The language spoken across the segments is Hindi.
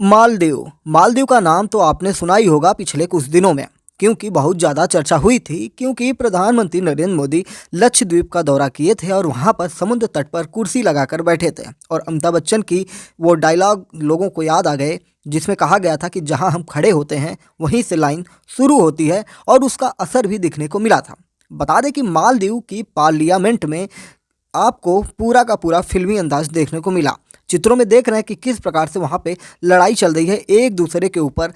मालदीव। मालदीव का नाम तो आपने सुना ही होगा पिछले कुछ दिनों में, क्योंकि बहुत ज़्यादा चर्चा हुई थी, क्योंकि प्रधानमंत्री नरेंद्र मोदी लक्षद्वीप का दौरा किए थे और वहाँ पर समुद्र तट पर कुर्सी लगाकर बैठे थे और अमिताभ बच्चन की वो डायलॉग लोगों को याद आ गए, जिसमें कहा गया था कि जहाँ हम खड़े होते हैं वहीं से लाइन शुरू होती है, और उसका असर भी दिखने को मिला था। बता दें कि मालदीव की पार्लियामेंट में आपको पूरा का पूरा फिल्मी अंदाज देखने को मिला। चित्रों में देख रहे हैं कि किस प्रकार से वहाँ पे लड़ाई चल रही है, एक दूसरे के ऊपर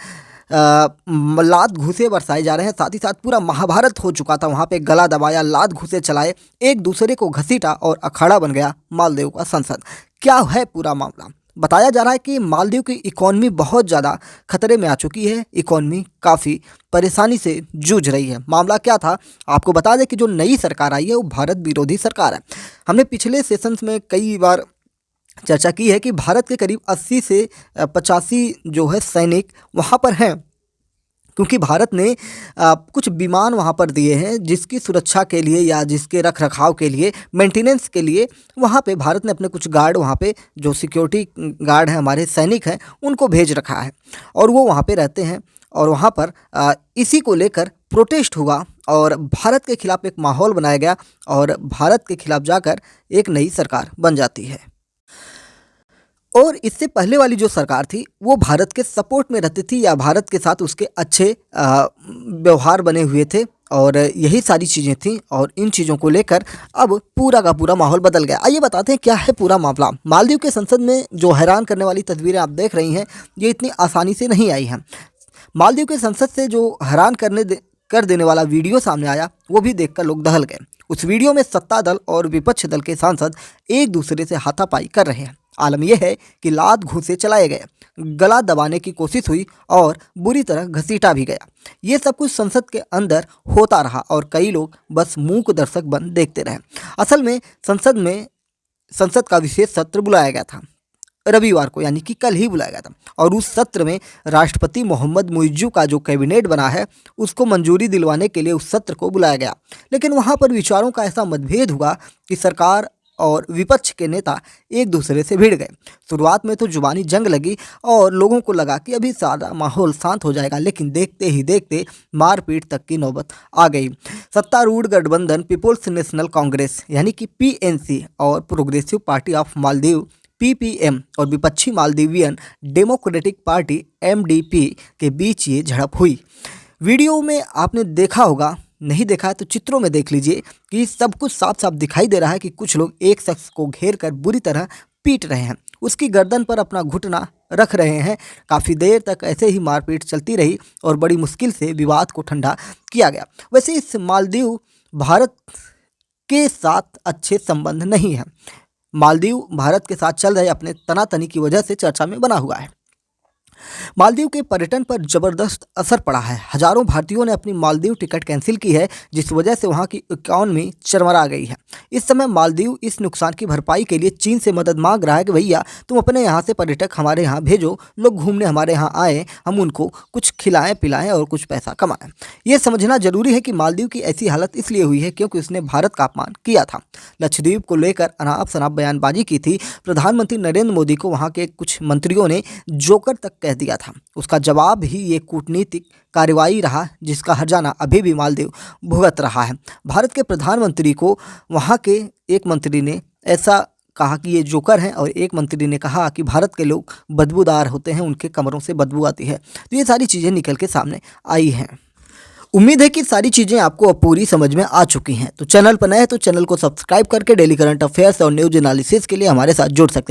लात घूंसे बरसाए जा रहे हैं। साथ ही साथ पूरा महाभारत हो चुका था वहाँ पे, गला दबाया, लात घूंसे चलाए, एक दूसरे को घसीटा और अखाड़ा बन गया मालदीव का संसद। क्या है पूरा मामला? बताया जा रहा है कि मालदीव की इकॉनमी बहुत ज़्यादा खतरे में आ चुकी है, इकॉनमी काफ़ी परेशानी से जूझ रही है। मामला क्या था आपको बता दें कि जो नई सरकार आई है वो भारत विरोधी सरकार है। हमने पिछले सेशंस में कई बार चर्चा की है कि भारत के करीब 80 से 85 जो है सैनिक वहाँ पर हैं, क्योंकि भारत ने कुछ विमान वहाँ पर दिए हैं जिसकी सुरक्षा के लिए या जिसके रख रखाव के लिए, मेंटेनेंस के लिए वहाँ पे भारत ने अपने कुछ गार्ड, वहाँ पे जो सिक्योरिटी गार्ड हैं, हमारे सैनिक हैं, उनको भेज रखा है और वो वहाँ पे रहते हैं। और वहाँ पर इसी को लेकर प्रोटेस्ट हुआ और भारत के खिलाफ एक माहौल बनाया गया और भारत के खिलाफ जाकर एक नई सरकार बन जाती है। और इससे पहले वाली जो सरकार थी वो भारत के सपोर्ट में रहती थी या भारत के साथ उसके अच्छे व्यवहार बने हुए थे, और यही सारी चीज़ें थी। और इन चीज़ों को लेकर अब पूरा का पूरा माहौल बदल गया। आइए बताते हैं क्या है पूरा मामला। मालदीव के संसद में जो हैरान करने वाली तस्वीरें आप देख रही हैं, ये इतनी आसानी से नहीं आई हैं। मालदीव के संसद से जो हैरान कर देने वाला वीडियो सामने आया, वो भी देखकर लोग दहल गए। उस वीडियो में सत्ता दल और विपक्ष दल के सांसद एक दूसरे से हाथापाई कर रहे हैं। आलम यह है कि लात घूंसे चलाए गए, गला दबाने की कोशिश हुई और बुरी तरह घसीटा भी गया। ये सब कुछ संसद के अंदर होता रहा और कई लोग बस मूक दर्शक बन देखते रहे। असल में संसद का विशेष सत्र बुलाया गया था रविवार को, यानी कि कल ही बुलाया गया था, और उस सत्र में राष्ट्रपति मोहम्मद मुइज्जू का जो कैबिनेट बना है उसको मंजूरी दिलवाने के लिए उस सत्र को बुलाया गया। लेकिन वहाँ पर विचारों का ऐसा मतभेद हुआ कि सरकार और विपक्ष के नेता एक दूसरे से भिड़ गए। शुरुआत में तो जुबानी जंग लगी और लोगों को लगा कि अभी सारा माहौल शांत हो जाएगा, लेकिन देखते ही देखते मारपीट तक की नौबत आ गई। सत्तारूढ़ गठबंधन पीपुल्स नेशनल कांग्रेस यानी कि पीएनसी और progressive party of Maldives ppm और विपक्षी मालदीवियन डेमोक्रेटिक पार्टी एमडीपी के बीच ये झड़प हुई। वीडियो में आपने देखा होगा, नहीं देखा है तो चित्रों में देख लीजिए कि सब कुछ साफ साफ दिखाई दे रहा है कि कुछ लोग एक शख्स को घेर कर बुरी तरह पीट रहे हैं, उसकी गर्दन पर अपना घुटना रख रहे हैं। काफ़ी देर तक ऐसे ही मारपीट चलती रही और बड़ी मुश्किल से विवाद को ठंडा किया गया। वैसे इस मालदीव भारत के साथ अच्छे संबंध नहीं है। मालदीव भारत के साथ चल रहे अपने तनातनी की वजह से चर्चा में बना हुआ है। मालदीव के पर्यटन पर जबरदस्त असर पड़ा है। हजारों भारतीयों ने अपनी मालदीव टिकट कैंसिल की है, जिस वजह से वहां की इकॉनमी चरमरा गई है। इस समय मालदीव इस नुकसान की भरपाई के लिए चीन से मदद मांग रहा है कि भैया तुम अपने यहाँ से पर्यटक हमारे यहाँ भेजो, लोग घूमने हमारे यहाँ आए, हम उनको कुछ खिलाएं पिलाएं और कुछ पैसा कमाएं। ये समझना जरूरी है कि मालदीव की ऐसी हालत इसलिए हुई है क्योंकि उसने भारत का अपमान किया था। लक्षद्वीप को लेकर अनाप शनाप बयानबाजी की थी। प्रधानमंत्री नरेंद्र मोदी को वहाँ के कुछ मंत्रियों ने जोकर तक कह दिया था। उसका जवाब ही ये कूटनीतिक कार्रवाई रहा, जिसका हर्जाना अभी भी मालदीव भुगत रहा है। भारत के प्रधानमंत्री को वहाँ के एक मंत्री ने ऐसा कहा कि ये जोकर हैं, और एक मंत्री ने कहा कि भारत के लोग बदबूदार होते हैं, उनके कमरों से बदबू आती है। तो ये सारी चीज़ें निकल के सामने आई हैं। उम्मीद है कि सारी चीज़ें आपको अब पूरी समझ में आ चुकी हैं। तो चैनल पर नए हैं तो चैनल को सब्सक्राइब करके डेली करंट अफेयर्स और न्यूज एनालिसिस के लिए हमारे साथ जुड़ सकते हैं।